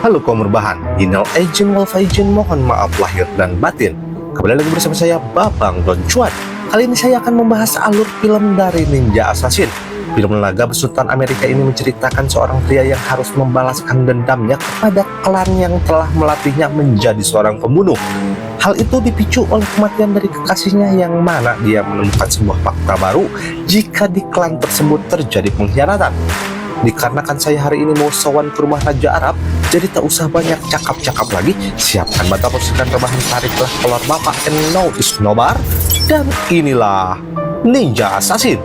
Halo kaum berbahan, Inal Agent Wolf Agent mohon maaf lahir dan batin. Kembali lagi bersama saya Babang Don Cuan. Kali ini saya akan membahas alur film dari Ninja Assassin. Film laga besutan Amerika ini menceritakan seorang pria yang harus membalaskan dendamnya kepada klan yang telah melatihnya menjadi seorang pembunuh. Hal itu dipicu oleh kematian dari kekasihnya yang mana dia menemukan sebuah fakta baru jika di klan tersebut terjadi pengkhianatan. Dikarenakan saya hari ini mau sowan ke rumah Raja Arab, jadi tak usah banyak cakap-cakap lagi. Siapkan bantal posisikan rebahan, tariklah keluar bapak, and no is no bar. Dan inilah Ninja Assassin.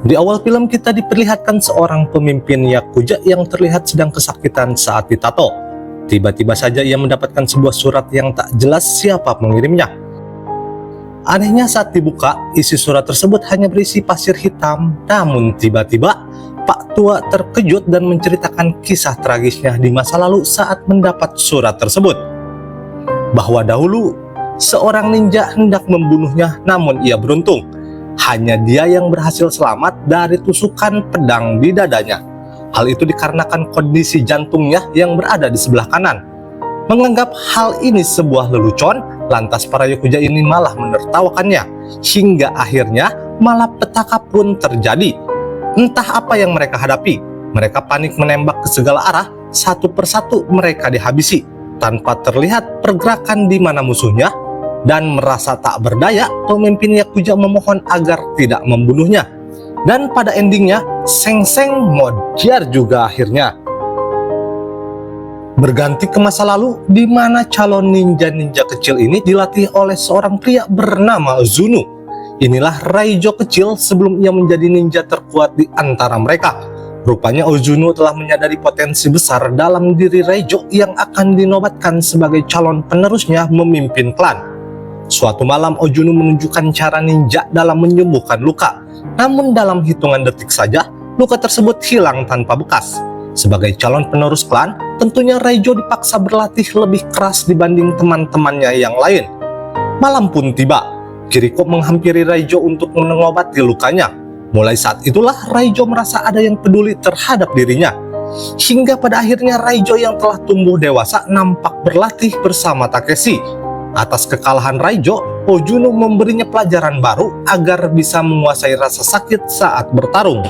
Di awal film kita diperlihatkan seorang pemimpin Yakuza yang terlihat sedang kesakitan saat ditato. Tiba-tiba saja ia mendapatkan sebuah surat yang tak jelas siapa pengirimnya. Anehnya saat dibuka, isi surat tersebut hanya berisi pasir hitam. Namun tiba-tiba Pak Tua terkejut dan menceritakan kisah tragisnya di masa lalu saat mendapat surat tersebut. Bahwa dahulu seorang ninja hendak membunuhnya, namun ia beruntung. Hanya dia yang berhasil selamat dari tusukan pedang di dadanya. Hal itu dikarenakan kondisi jantungnya yang berada di sebelah kanan. Menganggap hal ini sebuah lelucon, lantas para Yakuza ini malah menertawakannya. Hingga akhirnya malapetaka pun terjadi. Entah apa yang mereka hadapi. Mereka panik menembak ke segala arah, satu persatu mereka dihabisi. Tanpa terlihat pergerakan di mana musuhnya. Dan merasa tak berdaya, pemimpin Yakuza memohon agar tidak membunuhnya. Dan pada endingnya, Seng-Seng Modiar juga akhirnya. Berganti ke masa lalu, di mana calon ninja-ninja kecil ini dilatih oleh seorang pria bernama Zunu. Inilah Raijo kecil sebelum ia menjadi ninja terkuat di antara mereka. Rupanya Ozunu telah menyadari potensi besar dalam diri Raijo yang akan dinobatkan sebagai calon penerusnya memimpin klan. Suatu malam Ozunu menunjukkan cara ninja dalam menyembuhkan luka. Namun dalam hitungan detik saja, luka tersebut hilang tanpa bekas. Sebagai calon penerus klan, tentunya Raijo dipaksa berlatih lebih keras dibanding teman-temannya yang lain. Malam pun tiba, Kiriko menghampiri Raijo untuk mengobati lukanya. Mulai saat itulah Raijo merasa ada yang peduli terhadap dirinya. Hingga pada akhirnya Raijo yang telah tumbuh dewasa nampak berlatih bersama Takeshi. Atas kekalahan Raijo, Ozunu memberinya pelajaran baru agar bisa menguasai rasa sakit saat bertarung.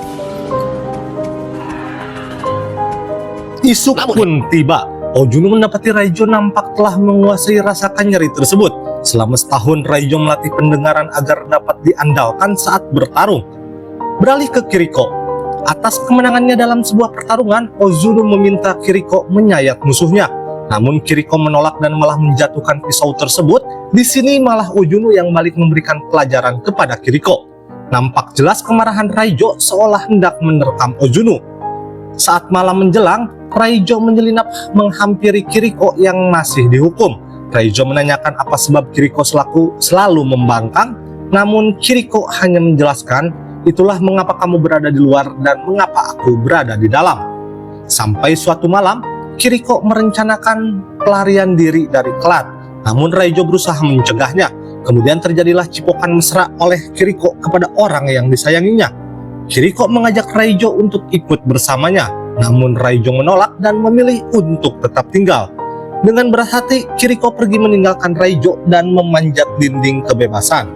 Isu pun tiba. Ozunu mendapati Raijo nampak telah menguasai rasakan nyeri tersebut. Selama setahun Raijo melatih pendengaran agar dapat diandalkan saat bertarung. Beralih ke Kiriko. Atas kemenangannya dalam sebuah pertarungan, Ozunu meminta Kiriko menyayat musuhnya. Namun Kiriko menolak dan malah menjatuhkan pisau tersebut. Di sini malah Ozunu yang balik memberikan pelajaran kepada Kiriko. Nampak jelas kemarahan Raijo seolah hendak menerkam Ozunu. Saat malam menjelang, Raijo menyelinap menghampiri Kiriko yang masih dihukum. Raijo menanyakan apa sebab Kiriko selalu membangkang, namun Kiriko hanya menjelaskan, itulah mengapa kamu berada di luar dan mengapa aku berada di dalam. Sampai suatu malam, Kiriko merencanakan pelarian diri dari klan, namun Raijo berusaha mencegahnya. Kemudian terjadilah cipokan mesra oleh Kiriko kepada orang yang disayanginya. Kiriko mengajak Raijo untuk ikut bersamanya, namun Raijo menolak dan memilih untuk tetap tinggal. Dengan berat hati, Kiriko pergi meninggalkan Raijo dan memanjat dinding kebebasan.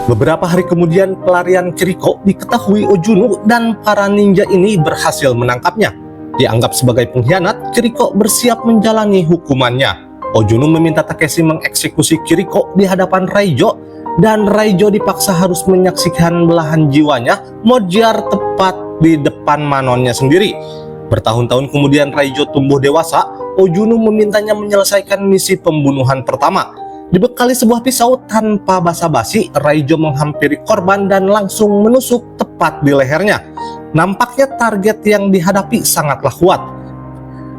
Beberapa hari kemudian pelarian Kiriko diketahui Ozunu dan para ninja ini berhasil menangkapnya. Dianggap sebagai pengkhianat, Kiriko bersiap menjalani hukumannya. Ozunu meminta Takeshi mengeksekusi Kiriko di hadapan Raijo, dan Raijo dipaksa harus menyaksikan belahan jiwanya Modiar tepat di depan manonnya sendiri. Bertahun-tahun kemudian Raijo tumbuh dewasa, Ozunu memintanya menyelesaikan misi pembunuhan pertama. Dibekali sebuah pisau tanpa basa-basi, Raijo menghampiri korban dan langsung menusuk tepat di lehernya. Nampaknya target yang dihadapi sangatlah kuat.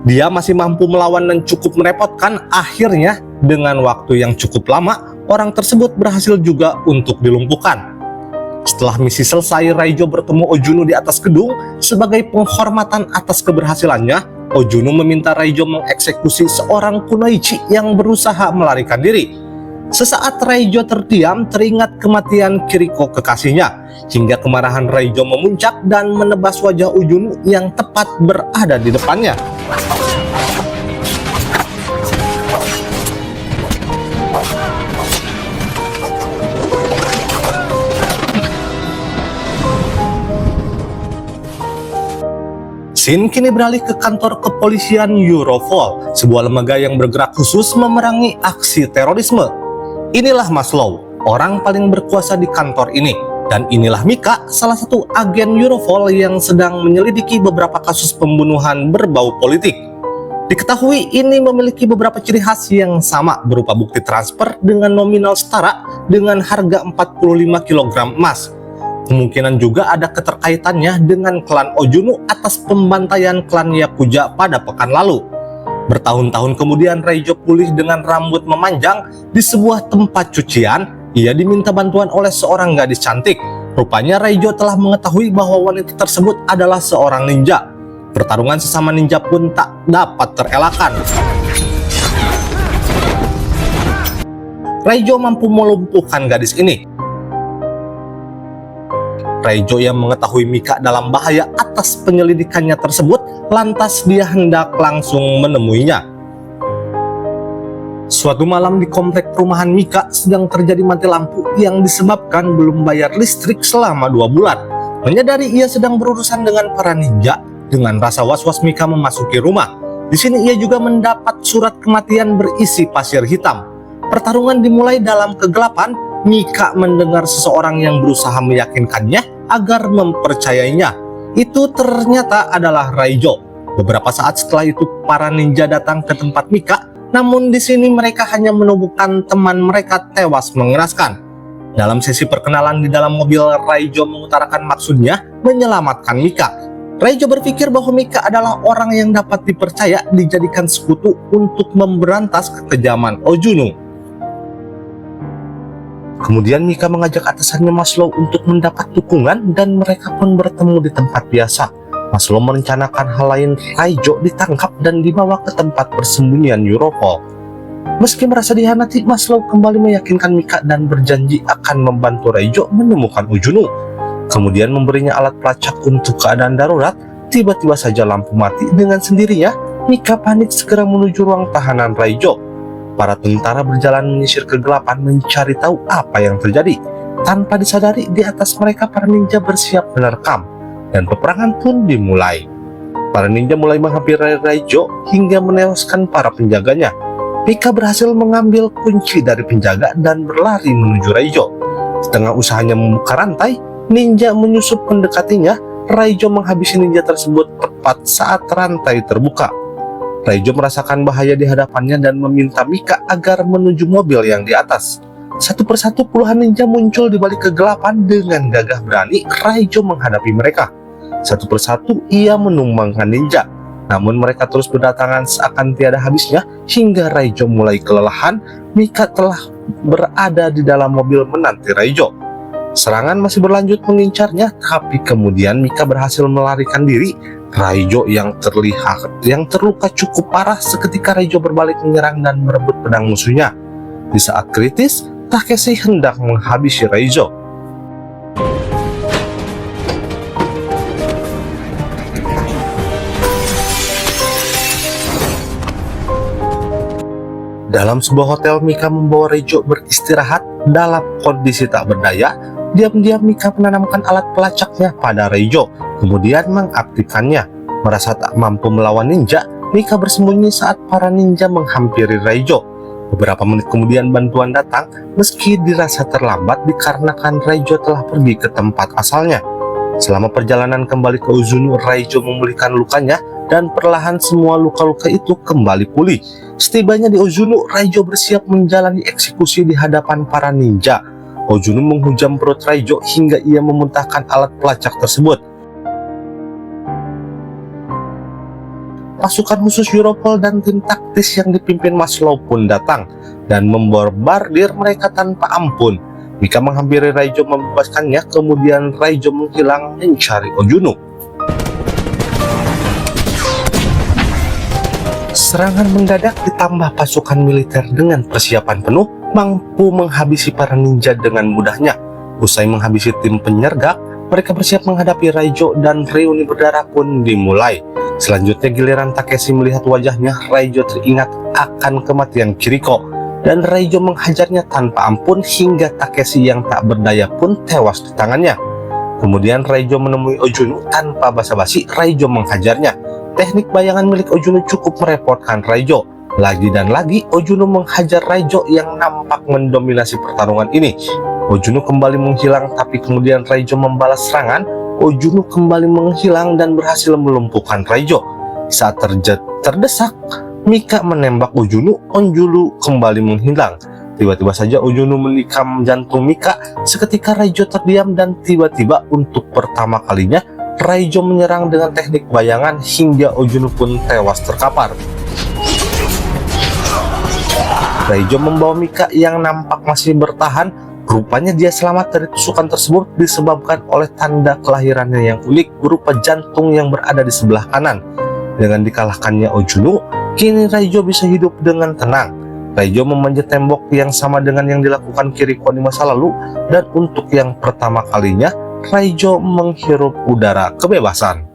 Dia masih mampu melawan dan cukup merepotkan. Akhirnya dengan waktu yang cukup lama, orang tersebut berhasil juga untuk dilumpuhkan. Setelah misi selesai, Raijo bertemu Ozunu di atas gedung. Sebagai penghormatan atas keberhasilannya, Ozunu meminta Raijo mengeksekusi seorang kunoichi yang berusaha melarikan diri. Sesaat Raijo terdiam, teringat kematian Kiriko kekasihnya, hingga kemarahan Raijo memuncak dan menebas wajah Ujunu yang tepat berada di depannya. Scene kini beralih ke kantor kepolisian Europol, sebuah lembaga yang bergerak khusus memerangi aksi terorisme. Inilah Maslow, orang paling berkuasa di kantor ini. Dan inilah Mika, salah satu agen Europol yang sedang menyelidiki beberapa kasus pembunuhan berbau politik. Diketahui ini memiliki beberapa ciri khas yang sama, berupa bukti transfer dengan nominal setara dengan harga 45 kg emas. Kemungkinan juga ada keterkaitannya dengan klan Ojunu atas pembantaian klan Yakuza pada pekan lalu. Bertahun-tahun kemudian Raijo pulih dengan rambut memanjang di sebuah tempat cucian. Ia diminta bantuan oleh seorang gadis cantik. Rupanya Raijo telah mengetahui bahwa wanita tersebut adalah seorang ninja. Pertarungan sesama ninja pun tak dapat terelakkan. Raijo mampu melumpuhkan gadis ini. Raijo yang mengetahui Mika dalam bahaya atas penyelidikannya tersebut, lantas dia hendak langsung menemuinya. Suatu malam di komplek perumahan Mika sedang terjadi mati lampu yang disebabkan belum bayar listrik selama 2 bulan. Menyadari ia sedang berurusan dengan para ninja, dengan rasa was-was Mika memasuki rumah. Di sini ia juga mendapat surat kematian berisi pasir hitam. Pertarungan dimulai dalam kegelapan. Mika mendengar seseorang yang berusaha meyakinkannya agar mempercayainya. Itu ternyata adalah Raijo. Beberapa saat setelah itu para ninja datang ke tempat Mika, namun di sini mereka hanya menemukan teman mereka tewas mengenaskan. Dalam sesi perkenalan di dalam mobil, Raijo mengutarakan maksudnya menyelamatkan Mika. Raijo berpikir bahwa Mika adalah orang yang dapat dipercaya dijadikan sekutu untuk memberantas kekejaman Ojunu. Kemudian Mika mengajak atasannya Maslow untuk mendapat dukungan dan mereka pun bertemu di tempat biasa. Maslow merencanakan hal lain, Raijo ditangkap dan dibawa ke tempat persembunyian Europol. Meski merasa dihianati, Maslow kembali meyakinkan Mika dan berjanji akan membantu Raijo menemukan Ujunu. Kemudian memberinya alat pelacak untuk keadaan darurat. Tiba-tiba saja lampu mati dengan sendirinya. Mika panik segera menuju ruang tahanan Raijo. Para tentara berjalan menyisir kegelapan mencari tahu apa yang terjadi. Tanpa disadari, di atas mereka para ninja bersiap menerkam, dan peperangan pun dimulai. Para ninja mulai menghampiri Raijo hingga menewaskan para penjaganya. Mika berhasil mengambil kunci dari penjaga dan berlari menuju Raijo. Di tengah usahanya membuka rantai, ninja menyusup mendekatinya. Raijo menghabisi ninja tersebut tepat saat rantai terbuka. Raijo merasakan bahaya di hadapannya dan meminta Mika agar menuju mobil yang di atas. Satu persatu puluhan ninja muncul di balik kegelapan. Dengan gagah berani, Raijo menghadapi mereka. Satu persatu ia menumbangkan ninja. Namun mereka terus berdatangan seakan tiada habisnya, hingga Raijo mulai kelelahan. Mika telah berada di dalam mobil menanti Raijo. Serangan masih berlanjut mengincarnya, tapi kemudian Mika berhasil melarikan diri. Raijo yang terluka cukup parah. Seketika Raijo berbalik menyerang dan merebut pedang musuhnya. Di saat kritis, Takeshi hendak menghabisi Raijo. Dalam sebuah hotel, Mika membawa Raijo beristirahat dalam kondisi tak berdaya. Diam-diam Mika menanamkan alat pelacaknya pada Raijo, kemudian mengaktifkannya. Merasa tak mampu melawan ninja, Mika bersembunyi saat para ninja menghampiri Raijo. Beberapa menit kemudian bantuan datang, meski dirasa terlambat dikarenakan Raijo telah pergi ke tempat asalnya. Selama perjalanan kembali ke Ujunu, Raijo memulihkan lukanya dan perlahan semua luka-luka itu kembali pulih. Setibanya di Ujunu, Raijo bersiap menjalani eksekusi di hadapan para ninja. Ojunu menghujam perut Raijo hingga ia memuntahkan alat pelacak tersebut. Pasukan khusus Europol dan tim taktis yang dipimpin Maslow pun datang dan membombardir mereka tanpa ampun. Mika menghampiri Raijo membebaskannya, kemudian Raijo menghilang mencari Ojunu. Serangan mendadak ditambah pasukan militer dengan persiapan penuh mampu menghabisi para ninja dengan mudahnya. Usai menghabisi tim penyergap, mereka bersiap menghadapi Raijo dan reuni berdarah pun dimulai. Selanjutnya giliran Takeshi melihat wajahnya, Raijo teringat akan kematian Kiriko dan Raijo menghajarnya tanpa ampun hingga Takeshi yang tak berdaya pun tewas di tangannya. Kemudian Raijo menemui Ojunu tanpa basa-basi, Raijo menghajarnya. Teknik bayangan milik Ojunu cukup merepotkan Raijo. Lagi dan lagi Ojunu menghajar Raijo yang nampak mendominasi pertarungan ini. Ojunu kembali menghilang, tapi kemudian Raijo membalas serangan. Ojunu kembali menghilang dan berhasil melumpuhkan Raijo. Saat terdesak, Mika menembak Ojunu. Ojunu kembali menghilang. Tiba-tiba saja Ojunu menikam jantung Mika. Seketika Raijo terdiam dan tiba-tiba untuk pertama kalinya Raijo menyerang dengan teknik bayangan hingga Ojunu pun tewas terkapar. Raijo membawa Mika yang nampak masih bertahan. Rupanya dia selamat dari tusukan tersebut disebabkan oleh tanda kelahirannya yang unik berupa jantung yang berada di sebelah kanan. Dengan dikalahkannya Ojunu, kini Raijo bisa hidup dengan tenang. Raijo memanjat tembok yang sama dengan yang dilakukan Kiriko di masa lalu, dan untuk yang pertama kalinya Raijo menghirup udara kebebasan.